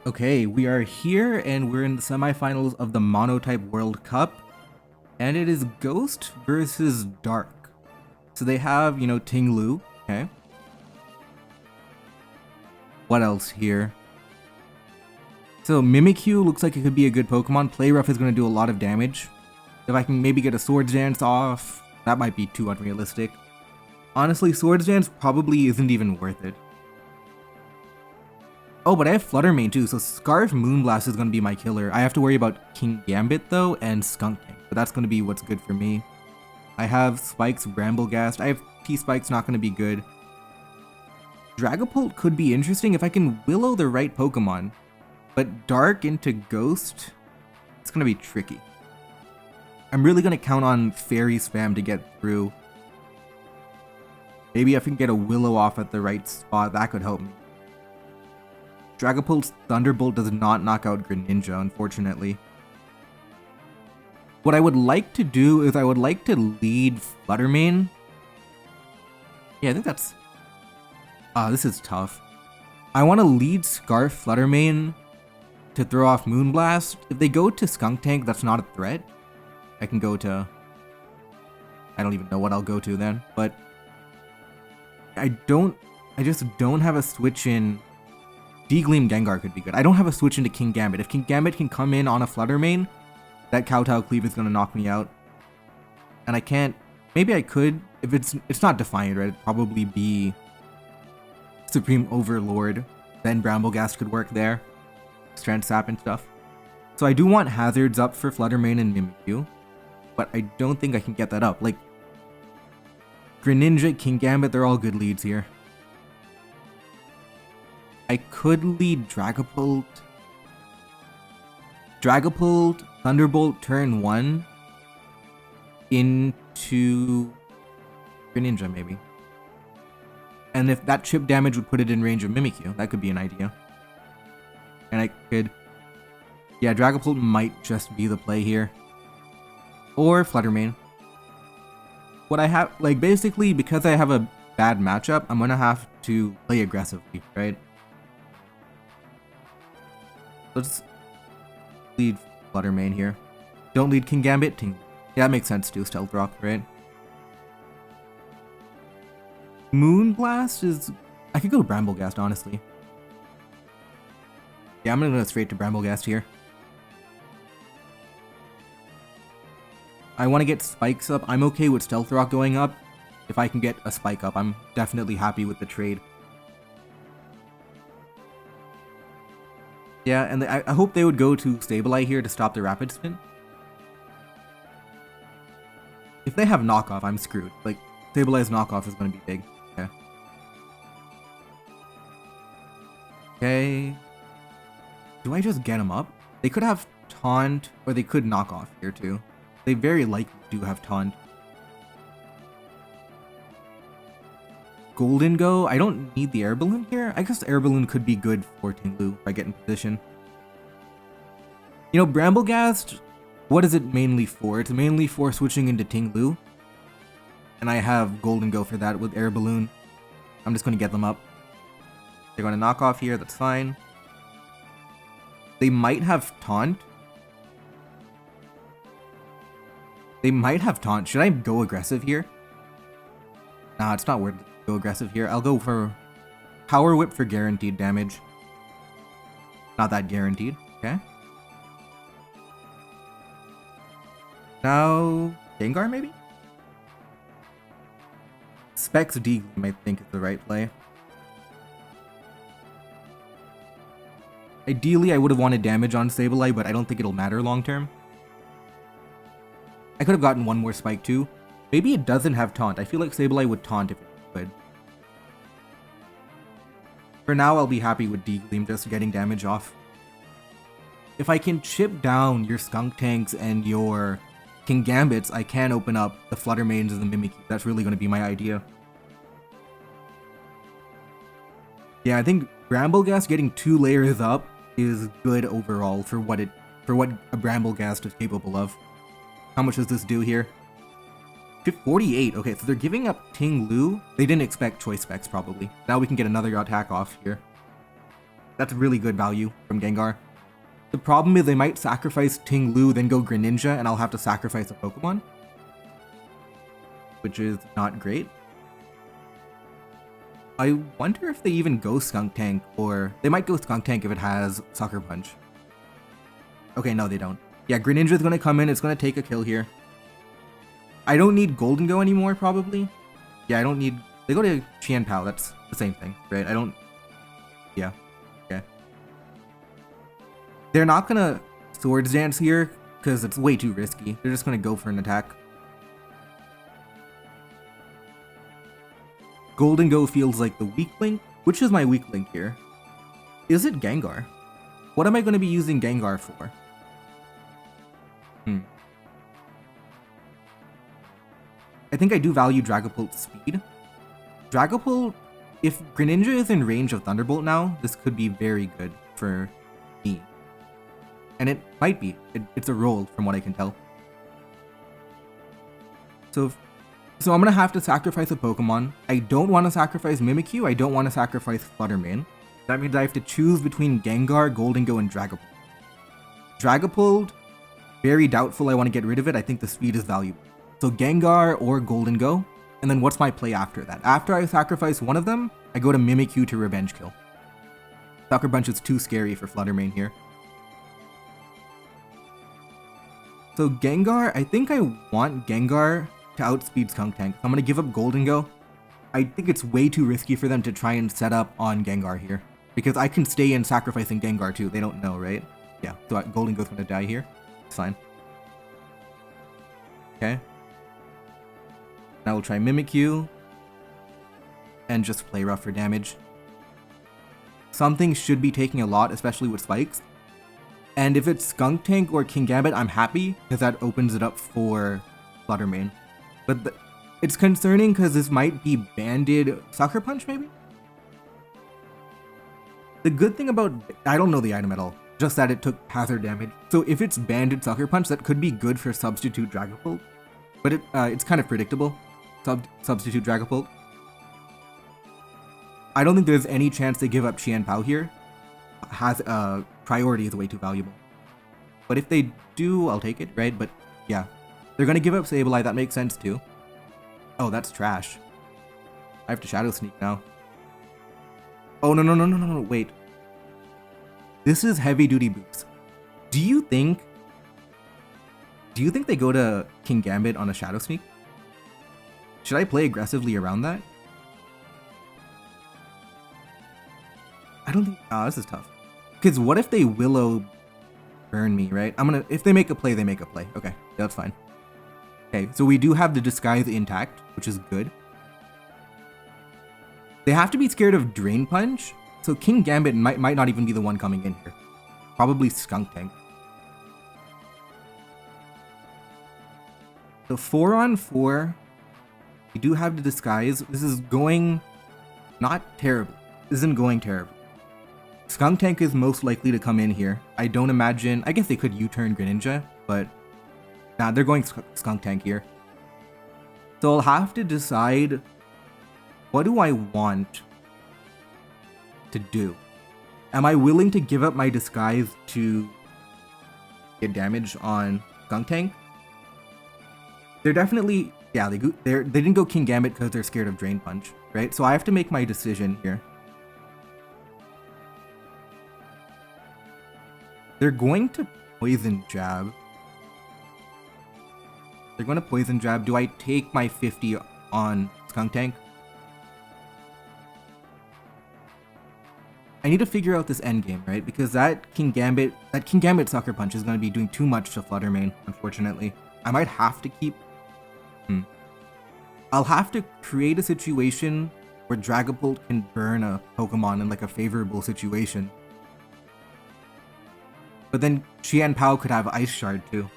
Okay, we are here and we're in the semifinals of the Monotype World Cup. And it is Ghost versus Dark. So they have, Ting Lu. Okay. What else here? So Mimikyu looks like it could be a good Pokemon. Play Rough is going to do a lot of damage. If I can maybe get a Swords Dance off, that might be too unrealistic. Honestly, Swords Dance probably isn't even worth it. Oh, but I have Flutter Mane too, so Scarf Moonblast is going to be my killer. I have to worry about King Gambit though, and Skunk Tank, but that's going to be what's good for me. I have Spike's Bramblegast. I have T-Spike's not going to be good. Dragapult could be interesting if I can Willow the right Pokemon, but Dark into Ghost, it's going to be tricky. I'm really going to count on Fairy Spam to get through. Maybe if I can get a Willow off at the right spot, that could help me. Dragapult's Thunderbolt does not knock out Greninja, unfortunately. What I would like to do is I would like to lead Flutter Mane. Yeah, I think that's... this is tough. I want to lead Scarf Flutter Mane to throw off Moonblast. If they go to Skunk Tank, that's not a threat. I can go to... I don't even know what I'll go to then, but... I just don't have a switch in... D-Gleam Gengar could be good. I don't have a switch into King Gambit. If King Gambit can come in on a Flutter Mane, that Kowtow Cleave is going to knock me out. And I can't... Maybe I could. If it's not Defiant, right? It'd probably be Supreme Overlord. Then Bramblegast could work there. Strand Sap and stuff. So I do want Hazards up for Flutter Mane and Mimikyu. But I don't think I can get that up. Like, Greninja, King Gambit, they're all good leads here. I could lead Dragapult. Thunderbolt turn 1 into Greninja maybe. And if that chip damage would put it in range of Mimikyu, that could be an idea. And I could... Yeah, Dragapult might just be the play here. Or Flutter Mane. What I have... Like, basically, because I have a bad matchup, I'm gonna have to play aggressively, right? Let's lead Flutter Mane here. Don't lead King Gambit. Yeah, that makes sense too. Stealth Rock, right? Moonblast is... I could go Bramblegast, honestly. Yeah, I'm gonna go straight to Bramblegast here. I want to get Spikes up. I'm okay with Stealth Rock going up. If I can get a Spike up, I'm definitely happy with the trade. Yeah, and I hope they would go to Sableye here to stop the Rapid Spin. If they have knockoff, I'm screwed. Like, Sableye's knockoff is going to be big. Okay. Okay. Do I just get him up? They could have Taunt, or they could knock off here too. They very likely do have Taunt. Golden Go, I don't need the Air Balloon here. I guess Air Balloon could be good for Ting Lu if I get in position. You know, Bramblegast, what is it mainly for? It's mainly for switching into Ting Lu. And I have Golden Go for that with Air Balloon. I'm just going to get them up. They're going to knock off here, that's fine. They might have Taunt. Should I go aggressive here? Nah, it's not worth it. Go aggressive here. I'll go for Power Whip for guaranteed damage. Not that guaranteed. Okay. Now, Gengar maybe? Specs D-Gleam I think is the right play. Ideally, I would have wanted damage on Sableye, but I don't think it'll matter long term. I could have gotten one more Spike too. Maybe it doesn't have Taunt. I feel like Sableye would Taunt if it could. For now, I'll be happy with D-Gleam just getting damage off. If I can chip down your Skunk Tanks and your King Gambits, I can open up the Flutter Manes and the Mimikyu. That's really going to be my idea. Yeah, I think Bramblegast getting 2 layers up is good overall for what a Bramblegast is capable of. How much does this do here? 48. Okay, so they're giving up Ting Lu. They didn't expect Choice Specs, probably. Now we can get another attack off here. That's really good value from Gengar. The problem is they might sacrifice Ting Lu, then go Greninja, and I'll have to sacrifice a Pokemon, which is not great. I wonder if they even go Skunk Tank, or they might go Skunk Tank if it has Sucker Punch. Okay, no, they don't. Yeah, Greninja is going to come in. It's going to take a kill here. I don't need Golden Go anymore, probably. Yeah, I don't need... They go to Qian Pao. That's the same thing, right? I don't... Yeah. Okay. They're not going to Swords Dance here, because it's way too risky. They're just going to go for an attack. Golden Go feels like the weak link. Which is my weak link here? Is it Gengar? What am I going to be using Gengar for? I think I do value Dragapult's speed. Dragapult, if Greninja is in range of Thunderbolt now, this could be very good for me. And it might be. It's a roll from what I can tell. So I'm going to have to sacrifice a Pokemon. I don't want to sacrifice Mimikyu. I don't want to sacrifice Fluttermane. That means I have to choose between Gengar, Golden Go, and Dragapult. Dragapult, very doubtful I want to get rid of it. I think the speed is valuable. So Gengar or Golden Go. And then what's my play after that? After I sacrifice one of them, I go to Mimikyu to Revenge Kill. Sucker Punch is too scary for Fluttermane here. So Gengar, I think I want Gengar to outspeed Skunk Tank. I'm going to give up Golden Go. I think it's way too risky for them to try and set up on Gengar here. Because I can stay in sacrificing Gengar too. They don't know, right? Yeah, so Golden Go's going to die here. It's fine. Okay. Now we'll try Mimikyu. And just play rough for damage. Something should be taking a lot, especially with spikes. And if it's Skunk Tank or Kingambit, I'm happy, because that opens it up for Fluttermane. But it's concerning because this might be banded Sucker Punch, maybe? The good thing about... I don't know the item at all. Just that it took hazard damage. So if it's banded Sucker Punch, that could be good for Substitute Dragapult. But it's kind of predictable. Substitute Dragapult. I don't think there's any chance they give up Qian Pao here. Priority is way too valuable. But if they do, I'll take it, right? But yeah, they're gonna give up Sableye. That makes sense too. Oh, that's trash. I have to Shadow Sneak now. Oh, no, wait. This is heavy duty boots. Do you think they go to Kingambit on a Shadow Sneak? Should I play aggressively around that? I don't think... Oh, this is tough. Because what if they Willow burn me, right? If they make a play, they make a play. Okay, that's fine. Okay, so we do have the Disguise intact, which is good. They have to be scared of Drain Punch, so Kingambit might not even be the one coming in here. Probably Skunk Tank. So 4-on-4, we do have the Disguise. This is going not terrible. This isn't going terrible. Skunk Tank is most likely to come in here. I don't imagine... I guess they could U-turn Greninja, but... Nah, they're going Skunk Tank here. So I'll have to decide... What do I want to do? Am I willing to give up my Disguise to get damage on Skunk Tank? They're definitely... Yeah, they didn't go Kingambit because they're scared of Drain Punch, right? So I have to make my decision here. They're going to Poison Jab. They're going to Poison Jab. Do I take my 50 on Skunk Tank? I need to figure out this endgame, right? Because that Kingambit Sucker Punch is going to be doing too much to Fluttermane, unfortunately. I might have to keep... I'll have to create a situation where Dragapult can burn a Pokemon in like a favorable situation. But then Qian Pao could have Ice Shard too.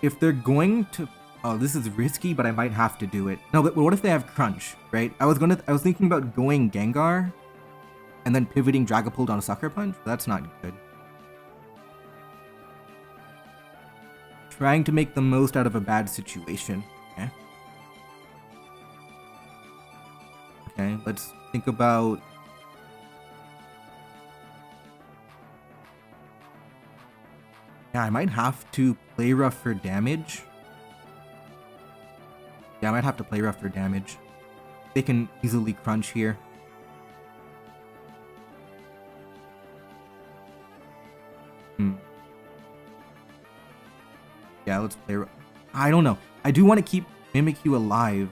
If they're going to... Oh, this is risky, but I might have to do it. No, but what if they have Crunch, right? I was thinking about going Gengar and then pivoting Dragapult on a Sucker Punch. That's not good. Trying to make the most out of a bad situation. Okay. Okay, let's think about... Yeah, I might have to play rough for damage. Yeah, I might have to play rough for damage. They can easily crunch here. Yeah, let's play rough. I don't know. I do want to keep Mimikyu alive.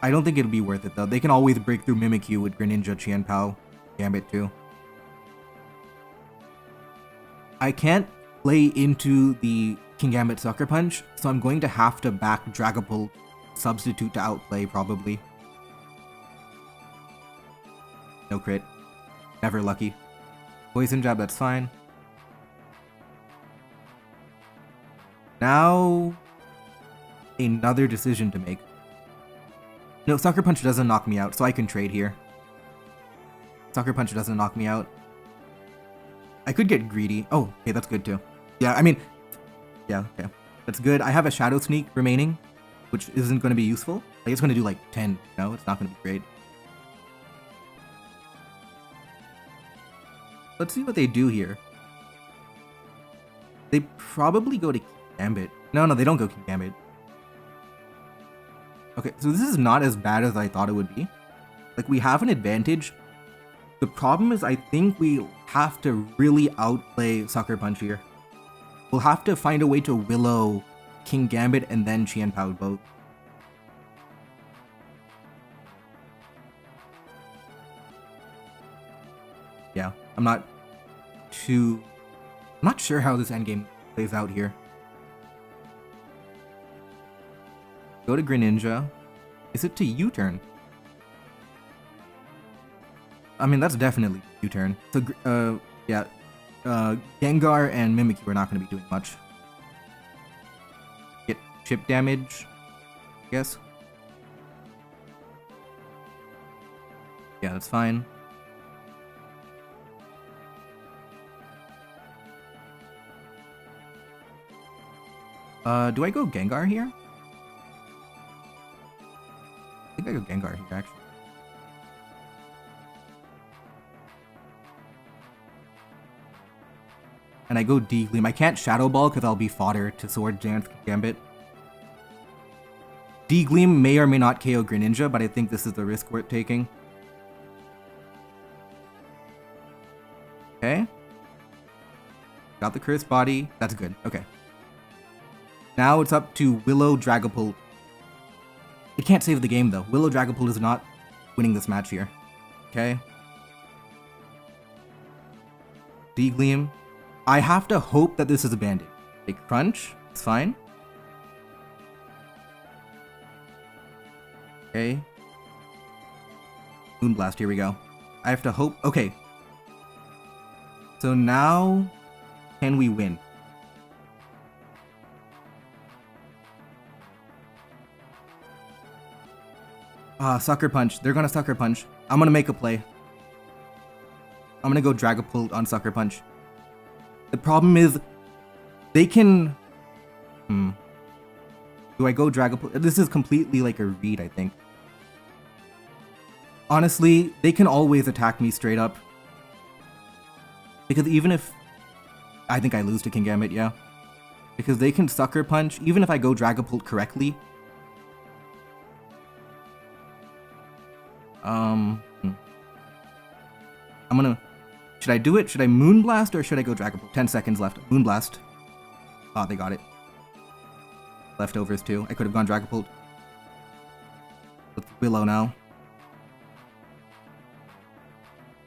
I don't think it'll be worth it though. They can always break through Mimikyu with Greninja, Qianpao, Gambit too. I can't play into the King Gambit Sucker Punch, so I'm going to have to back Dragapult substitute to outplay probably. No crit. Never lucky. Poison Jab, that's fine. Now, another decision to make. No, Sucker Punch doesn't knock me out, so I can trade here. Sucker Punch doesn't knock me out. I could get greedy. Oh, okay, that's good too. Yeah, I mean, yeah, okay. That's good. I have a Shadow Sneak remaining, which isn't going to be useful. Like, it's going to do like 10. No, it's not going to be great. Let's see what they do here. They probably go to King Gambit. No, they don't go King Gambit. Okay, so this is not as bad as I thought it would be. Like, we have an advantage. The problem is I think we have to really outplay Sucker Punch here. We'll have to find a way to Willow King Gambit and then Qianpao both. Yeah, I'm not sure how this endgame plays out here. Go to Greninja. Is it to U-turn? I mean, that's definitely U-turn. So, yeah. Gengar and Mimikyu are not going to be doing much. Get chip damage, I guess. Yeah, that's fine. Do I go Gengar here? I think I go Gengar here, actually. And I go D-Gleam. I can't Shadow Ball because I'll be fodder to Sword Dance Gambit. D-Gleam may or may not KO Greninja, but I think this is the risk worth taking. Okay. Got the Cursed Body. That's good. Okay. Now it's up to Willow Dragapult. It can't save the game, though. Willow Dragapult is not winning this match here. Okay. D-Gleam. I have to hope that this is a bandit. Big crunch. It's fine. Okay. Moonblast. Here we go. I have to hope. Okay. So now, can we win? Sucker Punch. They're gonna Sucker Punch. I'm gonna make a play. I'm gonna go Dragapult on Sucker Punch. The problem is, they can... Do I go Dragapult? This is completely like a read, I think. Honestly, they can always attack me straight up. Because even if... I think I lose to King Gambit, yeah. Because they can Sucker Punch, even if I go Dragapult correctly. I'm gonna... Should I do it? Should I Moonblast or should I go Dragapult? 10 seconds left. Moonblast. Oh, they got it. Leftovers too. I could have gone Dragapult. With Willow now.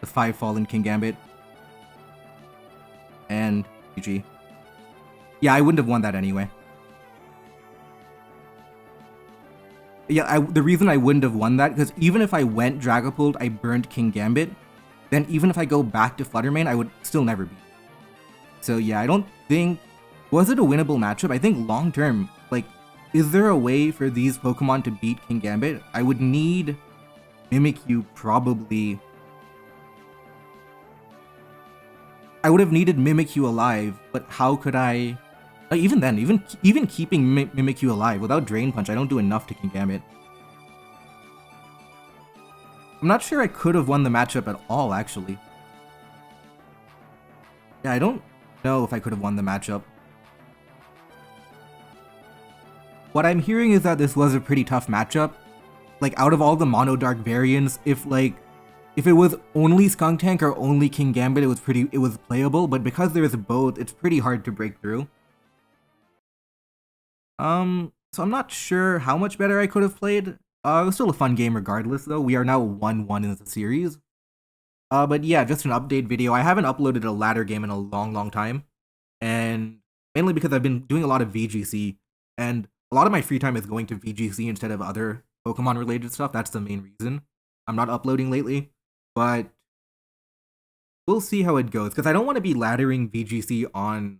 The 5 Fallen King Gambit. And GG. Yeah, I wouldn't have won that anyway. Yeah, the reason I wouldn't have won that, because even if I went Dragapult, I burned King Gambit. Then even if I go back to Fluttermane, I would still never beat. So yeah, I don't think... Was it a winnable matchup? I think long term, like, is there a way for these Pokemon to beat King Gambit? I would need Mimikyu probably... I would have needed Mimikyu alive, but how could I Even then, even keeping Mimikyu alive without Drain Punch, I don't do enough to Kingambit. I'm not sure I could have won the matchup at all, actually. Yeah, I don't know if I could have won the matchup. What I'm hearing is that this was a pretty tough matchup. Like, out of all the Mono Dark variants, if it was only Skuntank or only Kingambit, it was playable, but because there's both, it's pretty hard to break through. So I'm not sure how much better I could have played. It was still a fun game regardless, though. We are now 1-1 in the series. But yeah, just an update video. I haven't uploaded a ladder game in a long time. And mainly because I've been doing a lot of VGC. And a lot of my free time is going to VGC instead of other Pokemon related stuff. That's the main reason I'm not uploading lately. But we'll see how it goes. Because I don't want to be laddering VGC on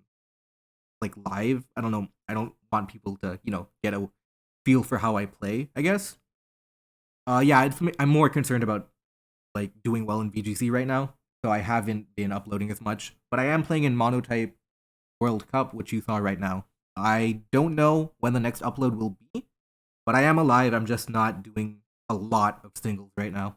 like live. I don't know. I don't want people to, get a feel for how I play, I guess. Yeah, I'm more concerned about like doing well in VGC right now, so I haven't been uploading as much. But I am playing in Monotype World Cup, which you saw right now. I don't know when the next upload will be, but I am alive. I'm just not doing a lot of singles right now.